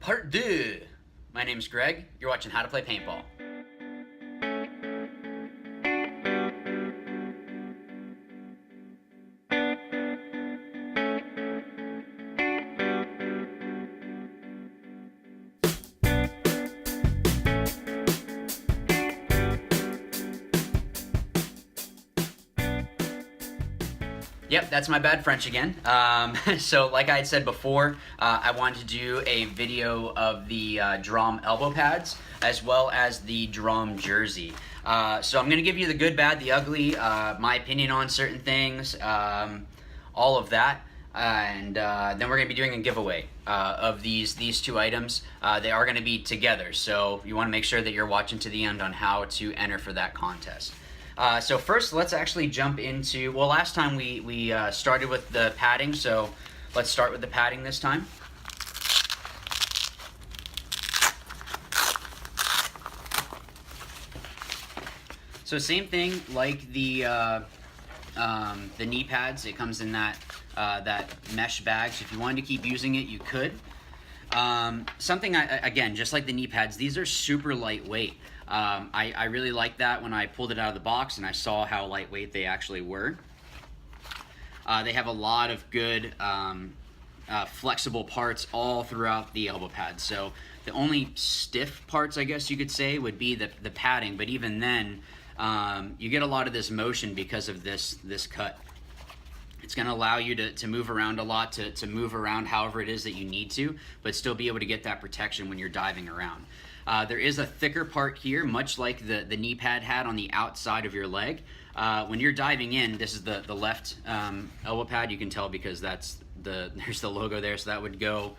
Part 2. My name's Greg. You're watching How to Play Paintball. Yep, that's my bad French again. So like I had said before, I wanted to do a video of the Drom elbow pads as well as the Drom jersey. So I'm going to give you the good, bad, the ugly, my opinion on certain things, all of that. And then we're going to be doing a giveaway of these two items. They are going to be together, so you want to make sure that you're watching to the end on how to enter for that contest. So first, let's actually jump into, well, last time we started with the padding, so let's start with the padding this time. So same thing like the knee pads. It comes in that mesh bag, so if you wanted to keep using it, you could. Something, again, just like the knee pads, these are super lightweight. I really liked that when I pulled it out of the box and I saw how lightweight they actually were. They have a lot of good flexible parts all throughout the elbow pads. So the only stiff parts, I guess you could say, would be the padding, but even then, you get a lot of this motion because of this cut. It's going to allow you to move around a lot, to move around however it is that you need to, but still be able to get that protection when you're diving around. There is a thicker part here, much like the knee pad had on the outside of your leg. When you're diving in, this is the left elbow pad. You can tell because there's the logo there, so that would go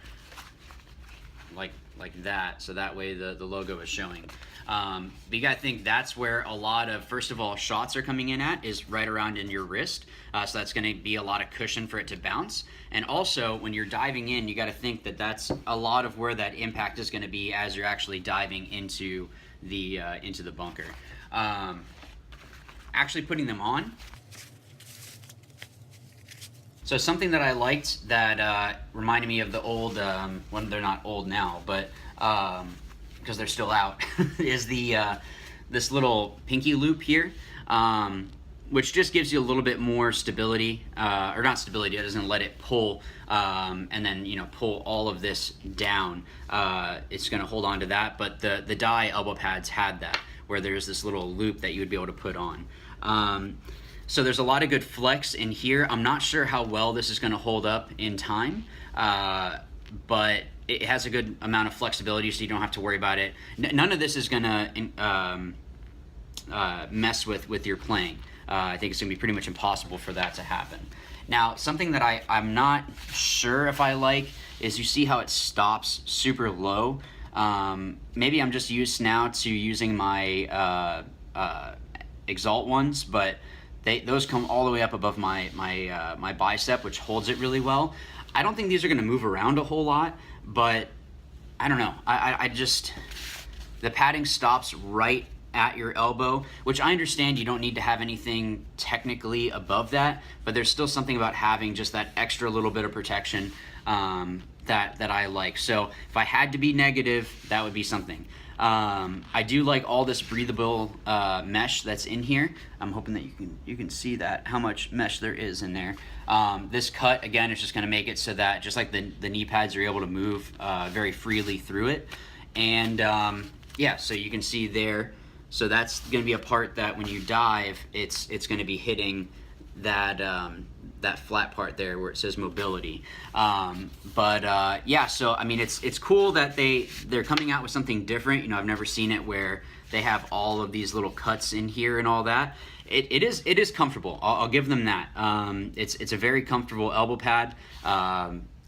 like that, so that way the logo is showing. But you gotta think that's where a lot of, first of all, shots are coming in at, is right around in your wrist. So that's gonna be a lot of cushion for it to bounce. And also, when you're diving in, you gotta think that that's a lot of where that impact is gonna be as you're actually diving into the bunker. Actually putting them on, so something that I liked that reminded me of the old, well, they're not old now, but because they're still out, is this little pinky loop here, which just gives you a little bit more stability, or not stability, it doesn't let it pull, and then, pull all of this down. It's going to hold on to that, but the Dye elbow pads had that, where there's this little loop that you would be able to put on. So there's a lot of good flex in here. I'm not sure how well this is going to hold up in time, but it has a good amount of flexibility, so you don't have to worry about it. None of this is going to mess with your playing. I think it's going to be pretty much impossible for that to happen. Now, something that I'm not sure if I like is, you see how it stops super low. Maybe I'm just used now to using my Exalt ones, but those come all the way up above my bicep, which holds it really well. I don't think these are going to move around a whole lot, but I don't know. I just, the padding stops right at your elbow, which I understand you don't need to have anything technically above that, but there's still something about having just that extra little bit of protection that I like. So if I had to be negative, that would be something. I do like all this breathable mesh that's in here. I'm hoping that you can see that, how much mesh there is in there. This cut, again, is just going to make it so that, just like the knee pads, are able to move very freely through it. And yeah, so you can see there. So that's going to be a part that when you dive, it's going to be hitting that that flat part there where it says mobility. Yeah, so I mean, it's cool that they're coming out with something different. I've never seen it where they have all of these little cuts in here and all that. It is comfortable. I'll give them that. It's a very comfortable elbow pad.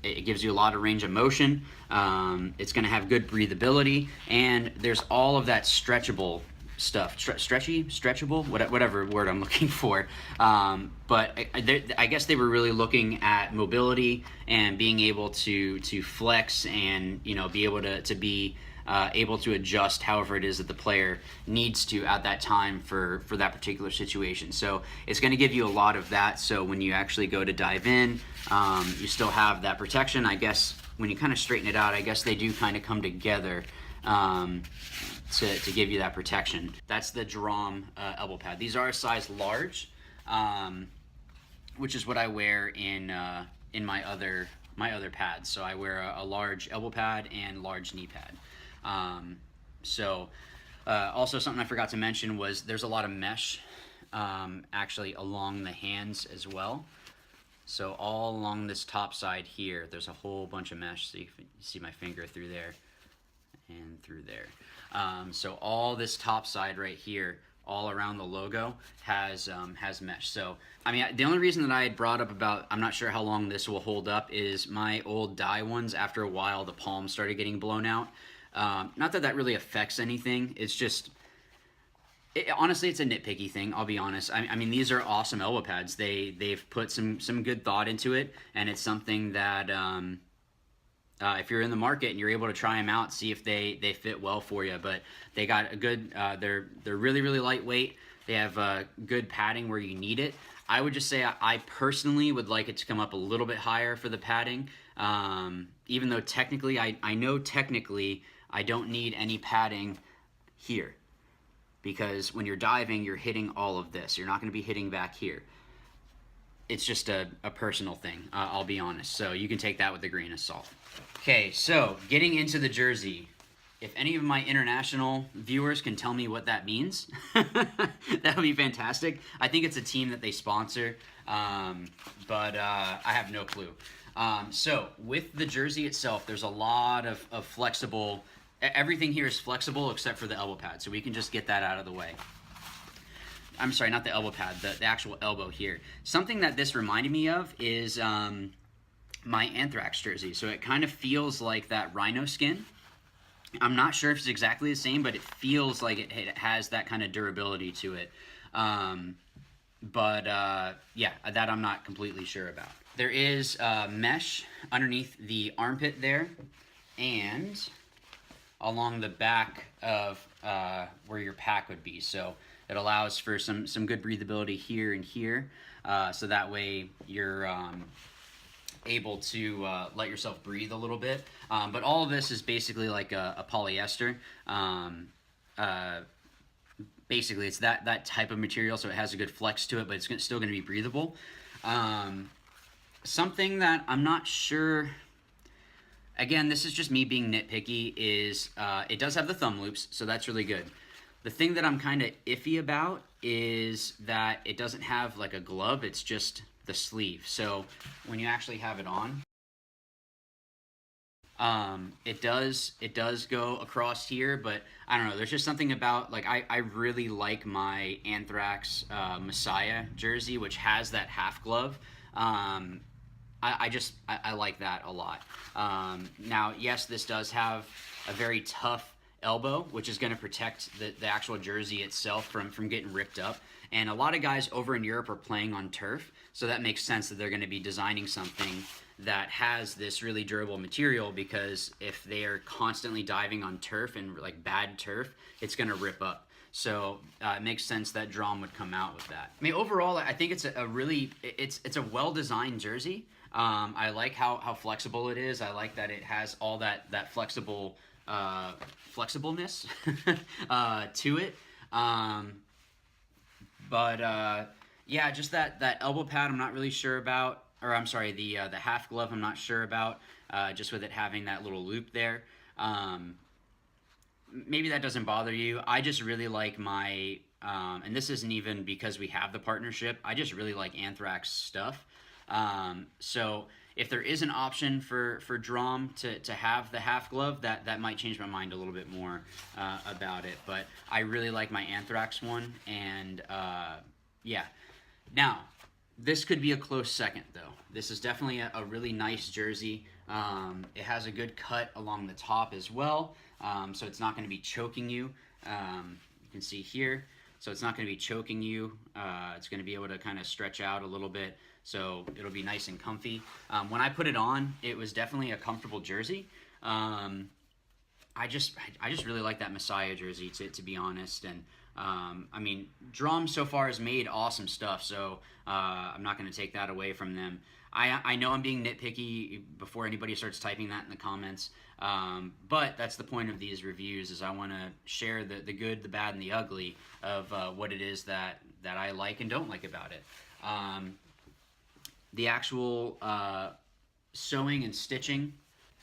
It gives you a lot of range of motion. It's going to have good breathability, and there's all of that stretchable stuff, stretchable, whatever word I'm looking for. But I guess they were really looking at mobility and being able to flex and be able to be able to adjust however it is that the player needs to at that time for that particular situation. So it's going to give you a lot of that. So when you actually go to dive in, you still have that protection. I guess when you kind of straighten it out, I guess they do kind of come together to give you that protection. That's the Drom elbow pad. These are a size large, which is what I wear in my other pads. So I wear a large elbow pad and large knee pad. Also something I forgot to mention was there's a lot of mesh actually along the hands as well. So all along this top side here, there's a whole bunch of mesh. So you can see my finger through there and through there. So all this top side right here, all around the logo, has mesh. So, I mean, the only reason that I had brought up about, I'm not sure how long this will hold up, is my old dye ones, after a while, the palms started getting blown out. Not that that really affects anything. It's just, honestly, it's a nitpicky thing, I'll be honest. I mean, these are awesome elbow pads. They've put some good thought into it, and it's something that if you're in the market and you're able to try them out, see if they fit well for you. But they got a good, they're really, really lightweight. They have good padding where you need it. I would just say I personally would like it to come up a little bit higher for the padding. Even though technically, I know technically I don't need any padding here, because when you're diving, you're hitting all of this. You're not going to be hitting back here. It's just a personal thing, I'll be honest. So you can take that with a grain of salt. Okay, so getting into the jersey. If any of my international viewers can tell me what that means, that would be fantastic. I think it's a team that they sponsor, but I have no clue. So with the jersey itself, there's a lot of flexible. Everything here is flexible except for the elbow pad, so we can just get that out of the way. I'm sorry, not the elbow pad, the actual elbow here. Something that this reminded me of is my Anthrax jersey. So it kind of feels like that rhino skin. I'm not sure if it's exactly the same, but it feels like it has that kind of durability to it. Yeah, that I'm not completely sure about. There is mesh underneath the armpit there, and along the back of where your pack would be. So it allows for some good breathability here and here. So that way you're able to let yourself breathe a little bit. But all of this is basically like a polyester. Basically, it's that type of material, so it has a good flex to it, but it's still going to be breathable. Something that I'm not sure... Again, this is just me being nitpicky, is it does have the thumb loops, so that's really good. The thing that I'm kind of iffy about is that it doesn't have like a glove, it's just the sleeve. So when you actually have it on, it does go across here, but I don't know, there's just something about, like, I really like my Anthrax Messiah jersey, which has that half glove. I like that a lot. Now, yes, this does have a very tough elbow, which is going to protect the actual jersey itself from getting ripped up. And a lot of guys over in Europe are playing on turf, so that makes sense that they're going to be designing something that has this really durable material, because if they are constantly diving on turf and like bad turf, it's going to rip up. So it makes sense that Drom would come out with that. I mean, overall, I think it's it's a well-designed jersey. I like how flexible it is. I like that it has all that flexible flexibleness to it. Yeah, just that elbow pad I'm not really sure about, or I'm sorry, the half glove I'm not sure about, just with it having that little loop there. Maybe that doesn't bother you. I just really like my, and this isn't even because we have the partnership, I just really like Anthrax stuff. So if there is an option for Drom to have the half glove, that might change my mind a little bit more about it. But I really like my Anthrax one, and yeah. Now, this could be a close second, though. This is definitely a really nice jersey. It has a good cut along the top as well, so it's not going to be choking you. You can see here. So it's not going to be choking you. It's going to be able to kind of stretch out a little bit, so it'll be nice and comfy. When I put it on, it was definitely a comfortable jersey. I just really like that Messiah jersey, to be honest. And I mean, Drom so far has made awesome stuff, so I'm not going to take that away from them. I know I'm being nitpicky before anybody starts typing that in the comments, but that's the point of these reviews, is I want to share the good, the bad, and the ugly of what it is that I like and don't like about it. The actual sewing and stitching.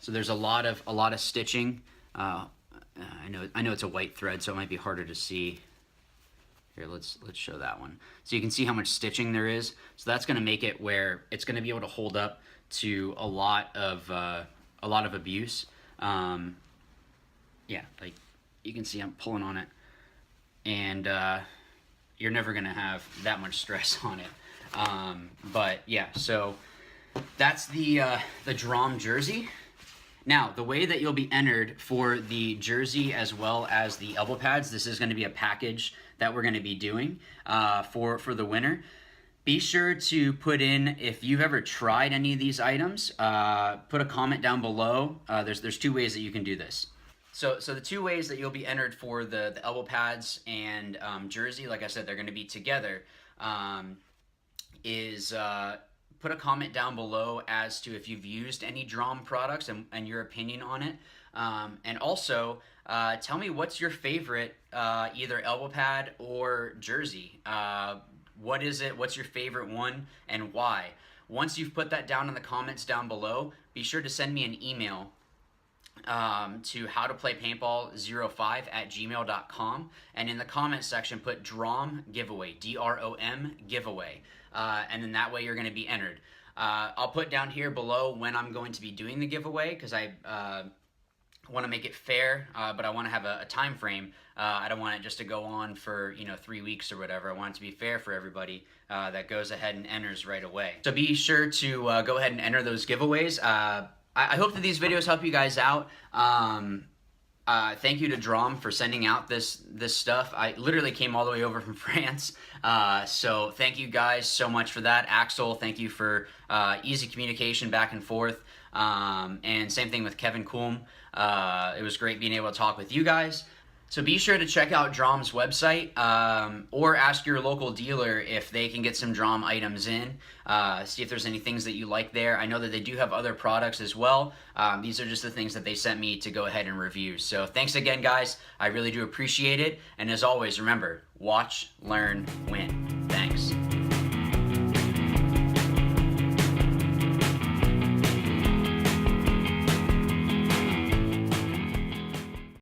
So there's a lot of stitching. I know it's a white thread, so it might be harder to see. Here, let's show that one. So you can see how much stitching there is. So that's going to make it where it's going to be able to hold up to a lot of abuse. Yeah, like you can see I'm pulling on it, and you're never going to have that much stress on it. But yeah, so that's the Drom jersey. Now, the way that you'll be entered for the jersey as well as the elbow pads, this is going to be a package that we're going to be doing for the winner. Be sure to put in, if you've ever tried any of these items, put a comment down below. There's two ways that you can do this. So the two ways that you'll be entered for the elbow pads and jersey, like I said, they're going to be together, put a comment down below as to if you've used any Drom products and your opinion on it. And also, tell me what's your favorite either elbow pad or jersey. What is it? What's your favorite one and why? Once you've put that down in the comments down below, be sure to send me an email to howtoplaypaintball05@gmail.com, and in the comment section put Drom giveaway, D-R-O-M giveaway, and then that way you're going to be entered. I'll put down here below when I'm going to be doing the giveaway, because I want to make it fair, but I want to have a time frame. I don't want it just to go on for 3 weeks or whatever. I want it to be fair for everybody that goes ahead and enters right away. So be sure to go ahead and enter those giveaways. I hope that these videos help you guys out. Thank you to Drom for sending out this stuff. I literally came all the way over from France. So thank you guys so much for that. Axel, thank you for easy communication back and forth. And same thing with Kevin Kulm. It was great being able to talk with you guys. So be sure to check out Drom's website, or ask your local dealer if they can get some Drom items in. See if there's any things that you like there. I know that they do have other products as well. These are just the things that they sent me to go ahead and review. So thanks again, guys. I really do appreciate it. And as always, remember, watch, learn, win.